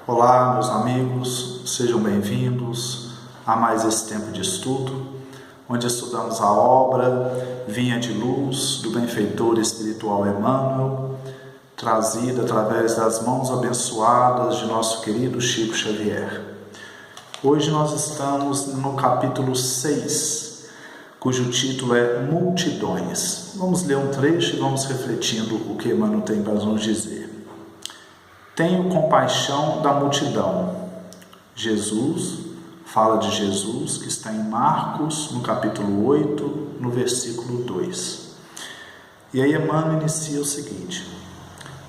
Olá, meus amigos, sejam bem-vindos a mais esse tempo de estudo, onde estudamos a obra Vinha de Luz do benfeitor espiritual Emmanuel, trazida através das mãos abençoadas de nosso querido Chico Xavier. Hoje nós estamos no capítulo 6, cujo título é Multidões. Vamos ler um trecho e vamos refletindo o que Emmanuel tem para nos dizer. Tenho compaixão da multidão. Jesus fala de Jesus, que está em Marcos, no capítulo 8, no versículo 2. E aí Emmanuel inicia o seguinte: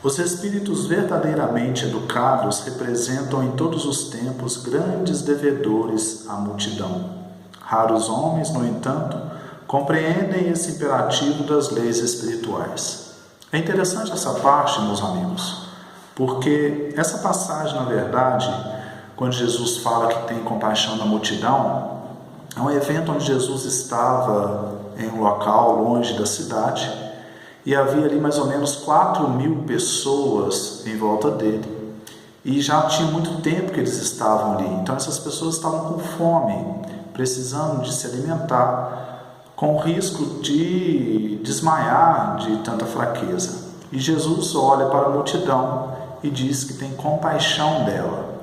os espíritos verdadeiramente educados representam em todos os tempos grandes devedores à multidão. Raros homens, no entanto, compreendem esse imperativo das leis espirituais. É interessante essa parte, meus amigos, porque essa passagem, na verdade, quando Jesus fala que tem compaixão da multidão, é um evento onde Jesus estava em um local longe da cidade e havia ali mais ou menos 4.000 pessoas em volta dele. E já tinha muito tempo que eles estavam ali. Então essas pessoas estavam com fome, precisando de se alimentar, com o risco de desmaiar de tanta fraqueza. E Jesus olha para a multidão e diz que tem compaixão dela.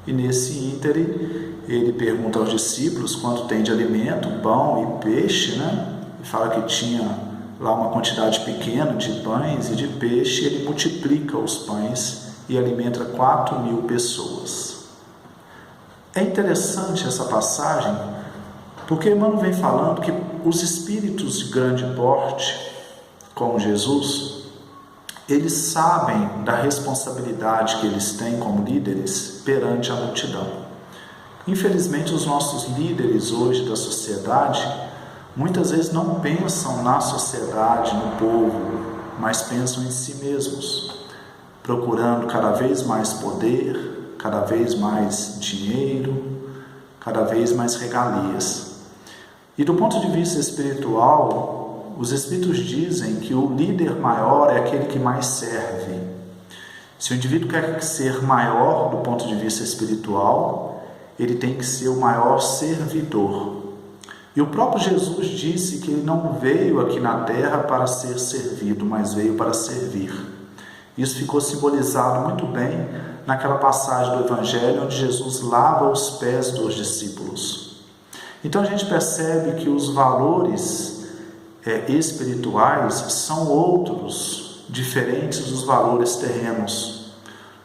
E nesse íntere, ele pergunta aos discípulos quanto tem de alimento, pão e peixe, E fala que tinha lá uma quantidade pequena de pães e de peixe, e ele multiplica os pães e alimenta 4.000 pessoas. É interessante essa passagem, porque Emmanuel vem falando que os espíritos de grande porte, como Jesus, eles sabem da responsabilidade que eles têm como líderes perante a multidão. Infelizmente, os nossos líderes hoje da sociedade, muitas vezes não pensam na sociedade, no povo, mas pensam em si mesmos, procurando cada vez mais poder, cada vez mais dinheiro, cada vez mais regalias. E do ponto de vista espiritual, os Espíritos dizem que o líder maior é aquele que mais serve. Se o indivíduo quer ser maior do ponto de vista espiritual, ele tem que ser o maior servidor. E o próprio Jesus disse que ele não veio aqui na terra para ser servido, mas veio para servir. Isso ficou simbolizado muito bem naquela passagem do Evangelho onde Jesus lava os pés dos discípulos. Então a gente percebe que os valores espirituais são outros, diferentes dos valores terrenos.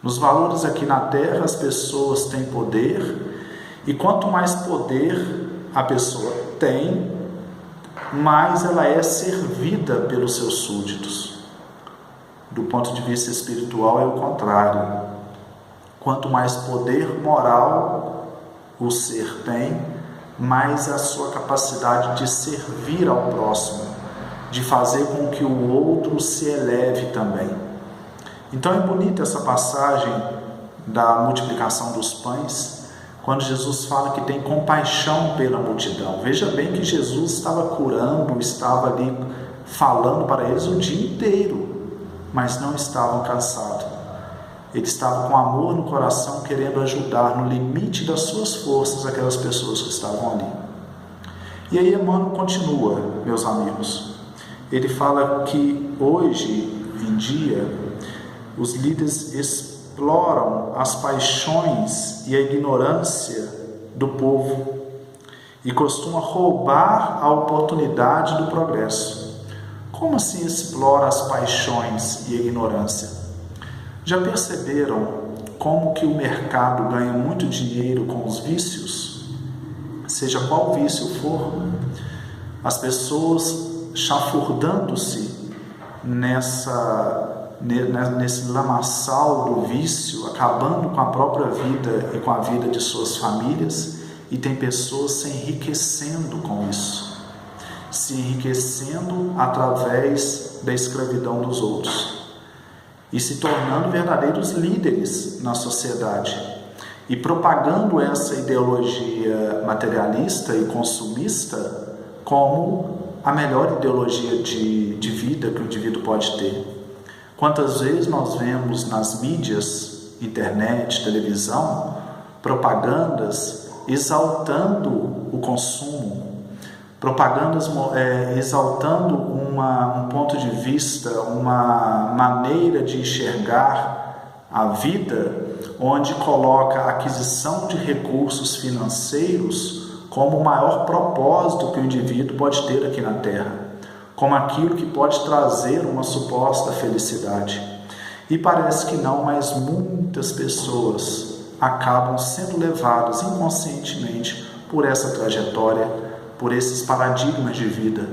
Nos valores aqui na terra, as pessoas têm poder, e quanto mais poder a pessoa tem, mais ela é servida pelos seus súditos. Do ponto de vista espiritual é o contrário. Quanto mais poder moral o ser tem, mais a sua capacidade de servir ao próximo, de fazer com que o outro se eleve também. Então é bonita essa passagem da multiplicação dos pães, quando Jesus fala que tem compaixão pela multidão. Veja bem que Jesus estava curando, estava ali falando para eles o dia inteiro, mas não estavam cansados. Ele estava com amor no coração, querendo ajudar no limite das suas forças aquelas pessoas que estavam ali. E aí Emmanuel continua, meus amigos. Ele fala que hoje em dia os líderes exploram as paixões e a ignorância do povo e costumam roubar a oportunidade do progresso. Como assim explora as paixões e a ignorância? Já perceberam como que o mercado ganha muito dinheiro com os vícios? Seja qual vício for, as pessoas chafurdando-se nesse lamaçal do vício, acabando com a própria vida e com a vida de suas famílias, e tem pessoas se enriquecendo com isso, se enriquecendo através da escravidão dos outros e se tornando verdadeiros líderes na sociedade e propagando essa ideologia materialista e consumista como a melhor ideologia de vida que o indivíduo pode ter. Quantas vezes nós vemos nas mídias internet, televisão, propagandas exaltando o consumo, propagandas exaltando um ponto de vista, uma maneira de enxergar a vida, onde coloca a aquisição de recursos financeiros como o maior propósito que o indivíduo pode ter aqui na Terra, como aquilo que pode trazer uma suposta felicidade. E parece que não, mas muitas pessoas acabam sendo levadas inconscientemente por essa trajetória, por esses paradigmas de vida,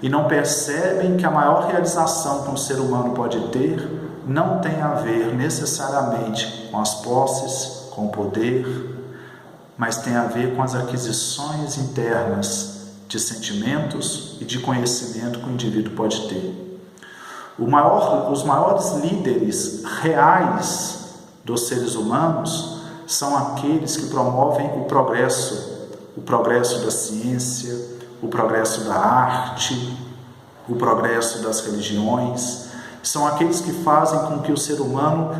e não percebem que a maior realização que um ser humano pode ter não tem a ver necessariamente com as posses, com o poder, mas tem a ver com as aquisições internas de sentimentos e de conhecimento que o indivíduo pode ter. Os maiores líderes reais dos seres humanos são aqueles que promovem o progresso da ciência, o progresso da arte, o progresso das religiões. São aqueles que fazem com que o ser humano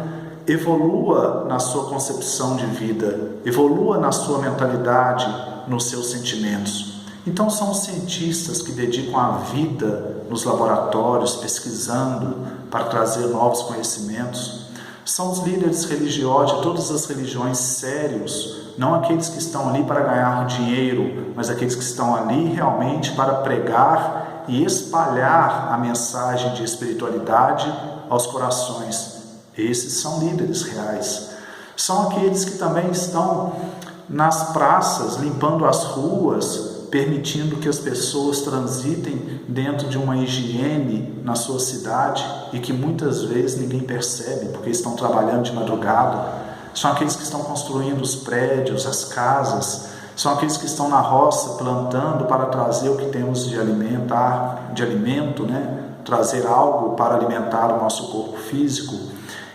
evolua na sua concepção de vida, evolua na sua mentalidade, nos seus sentimentos. Então são os cientistas que dedicam a vida nos laboratórios, pesquisando para trazer novos conhecimentos. São os líderes religiosos de todas as religiões sérios, não aqueles que estão ali para ganhar dinheiro, mas aqueles que estão ali realmente para pregar e espalhar a mensagem de espiritualidade aos corações. Esses são líderes reais. São aqueles que também estão nas praças, limpando as ruas, permitindo que as pessoas transitem dentro de uma higiene na sua cidade e que muitas vezes ninguém percebe porque estão trabalhando de madrugada. São aqueles que estão construindo os prédios, as casas, são aqueles que estão na roça plantando para trazer o que temos de alimento, trazer algo para alimentar o nosso corpo físico.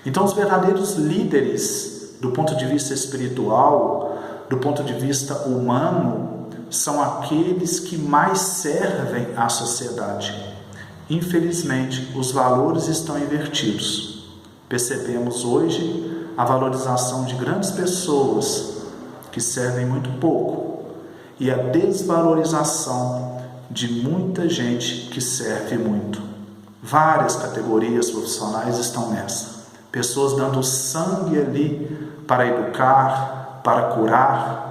Então, os verdadeiros líderes, do ponto de vista espiritual, do ponto de vista humano, são aqueles que mais servem à sociedade. Infelizmente, os valores estão invertidos. Percebemos hoje a valorização de grandes pessoas que servem muito pouco e a desvalorização de muita gente que serve muito. Várias categorias profissionais estão nessa. Pessoas dando sangue ali para educar, para curar,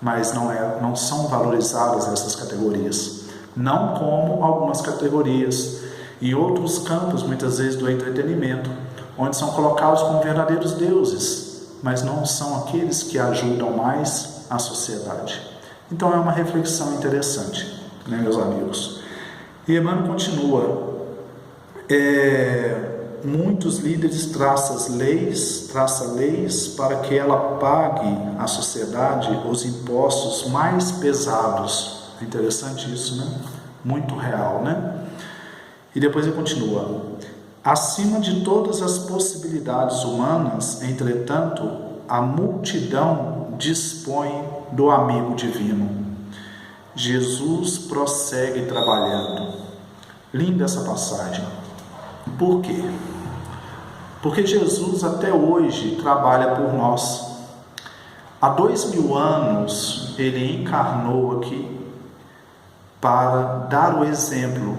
mas não são valorizadas essas categorias, não como algumas categorias e outros campos, muitas vezes do entretenimento, onde são colocados como verdadeiros deuses, mas não são aqueles que ajudam mais a sociedade. Então é uma reflexão interessante, meus amigos. E Emmanuel continua, muitos líderes traçam leis para que ela pague à sociedade os impostos mais pesados. É interessante isso, Muito real, E depois ele continua. Acima de todas as possibilidades humanas, entretanto, a multidão dispõe do amigo divino. Jesus prossegue trabalhando. Linda essa passagem. Por quê? Porque Jesus até hoje trabalha por nós. Há 2000 anos ele encarnou aqui para dar o exemplo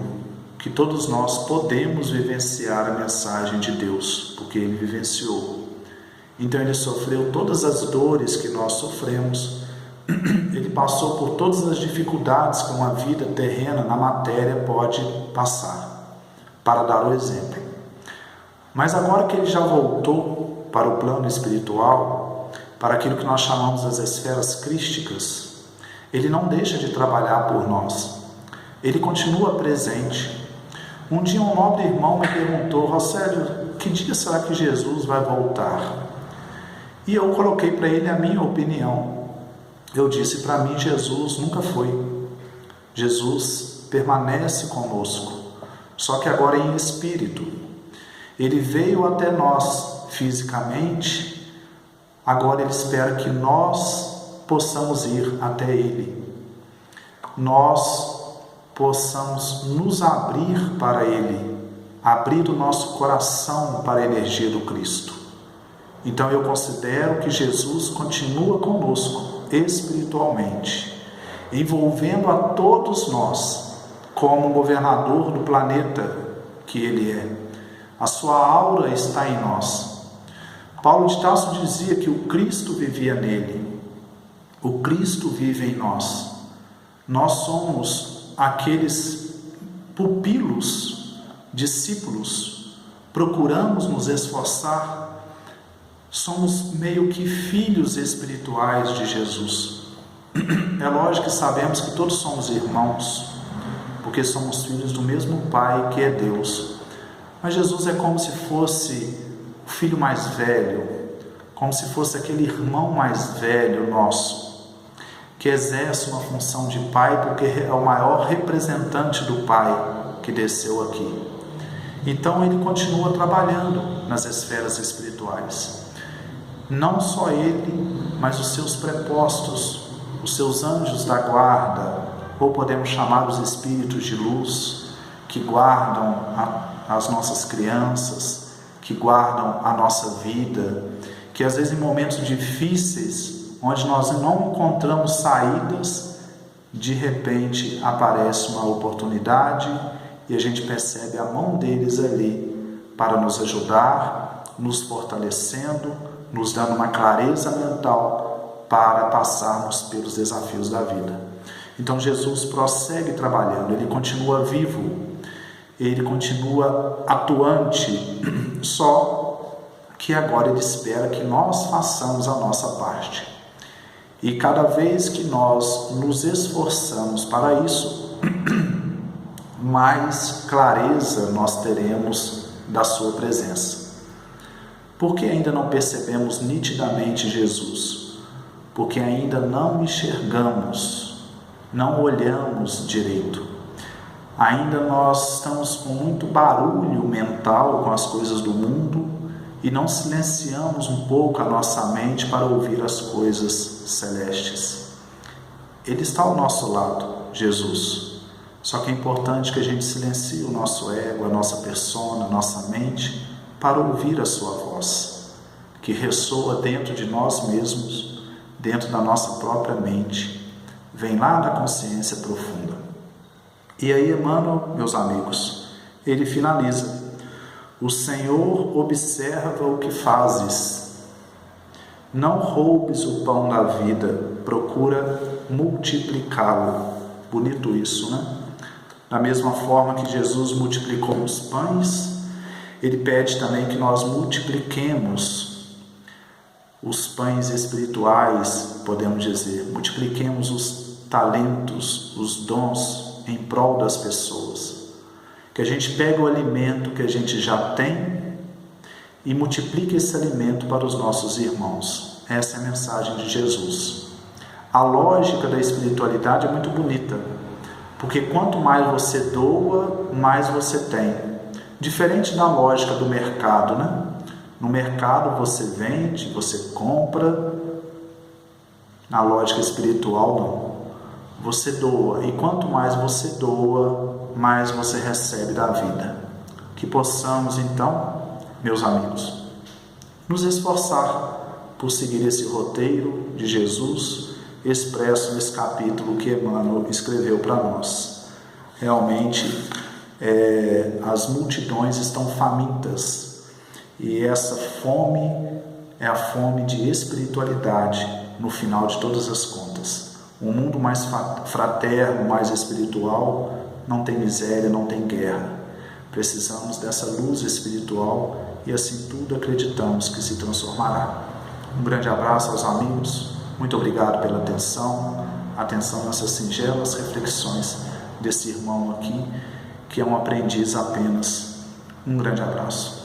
que todos nós podemos vivenciar a mensagem de Deus, porque ele vivenciou. Então ele sofreu todas as dores que nós sofremos, ele passou por todas as dificuldades que uma vida terrena na matéria pode passar, para dar o exemplo. Mas agora que ele já voltou para o plano espiritual, para aquilo que nós chamamos as esferas crísticas, ele não deixa de trabalhar por nós. Ele continua presente. Um dia um nobre irmão me perguntou: Rosélio, que dia será que Jesus vai voltar? E eu coloquei para ele a minha opinião. Eu disse: para mim Jesus nunca foi. Jesus permanece conosco, só que agora em espírito. Ele veio até nós fisicamente, agora ele espera que nós possamos ir até ele. Nós possamos nos abrir para ele, abrir o nosso coração para a energia do Cristo. Então eu considero que Jesus continua conosco espiritualmente, envolvendo a todos nós como governador do planeta que Ele é. A sua aura está em nós. Paulo de Tarso dizia que o Cristo vivia nele. O Cristo vive em nós. Nós somos aqueles pupilos, discípulos, procuramos nos esforçar. Somos meio que filhos espirituais de Jesus. É lógico que sabemos que todos somos irmãos, porque somos filhos do mesmo Pai que é Deus. Mas Jesus é como se fosse o filho mais velho, como se fosse aquele irmão mais velho nosso, que exerce uma função de pai, porque é o maior representante do Pai que desceu aqui. Então ele continua trabalhando nas esferas espirituais. Não só ele, mas os seus prepostos, os seus anjos da guarda, ou podemos chamar os espíritos de luz, que guardam as nossas crianças, que guardam a nossa vida, que às vezes em momentos difíceis, onde nós não encontramos saídas, de repente aparece uma oportunidade e a gente percebe a mão deles ali para nos ajudar, nos fortalecendo, nos dando uma clareza mental para passarmos pelos desafios da vida. Então Jesus prossegue trabalhando, ele continua vivo, ele continua atuante, só que agora ele espera que nós façamos a nossa parte. E cada vez que nós nos esforçamos para isso, mais clareza nós teremos da sua presença. Por que ainda não percebemos nitidamente Jesus? Porque ainda não enxergamos, não olhamos direito. Ainda nós estamos com muito barulho mental com as coisas do mundo e não silenciamos um pouco a nossa mente para ouvir as coisas celestes. Ele está ao nosso lado, Jesus. Só que é importante que a gente silencie o nosso ego, a nossa persona, a nossa mente, para ouvir a sua voz, que ressoa dentro de nós mesmos, dentro da nossa própria mente, vem lá da consciência profunda. E aí Emmanuel, meus amigos, ele finaliza: o Senhor observa o que fazes, não roubes o pão da vida, procura multiplicá-lo. Bonito isso, né? Da mesma forma que Jesus multiplicou os pães, ele pede também que nós multipliquemos os pães espirituais, podemos dizer, multipliquemos os talentos, os dons em prol das pessoas. Que a gente pegue o alimento que a gente já tem e multiplique esse alimento para os nossos irmãos. Essa é a mensagem de Jesus. A lógica da espiritualidade é muito bonita, porque quanto mais você doa, mais você tem. Diferente da lógica do mercado, né? No mercado você vende, você compra. Na lógica espiritual, não. Você doa, e quanto mais você doa, mais você recebe da vida. Que possamos, então, meus amigos, nos esforçar por seguir esse roteiro de Jesus expresso nesse capítulo que Emmanuel escreveu para nós. Realmente, as multidões estão famintas, e essa fome é a fome de espiritualidade no final de todas as contas. Um mundo mais fraterno, mais espiritual, não tem miséria, não tem guerra. Precisamos dessa luz espiritual e assim tudo acreditamos que se transformará. Um grande abraço aos amigos, muito obrigado pela atenção nessas singelas reflexões desse irmão aqui, que é um aprendiz apenas. Um grande abraço.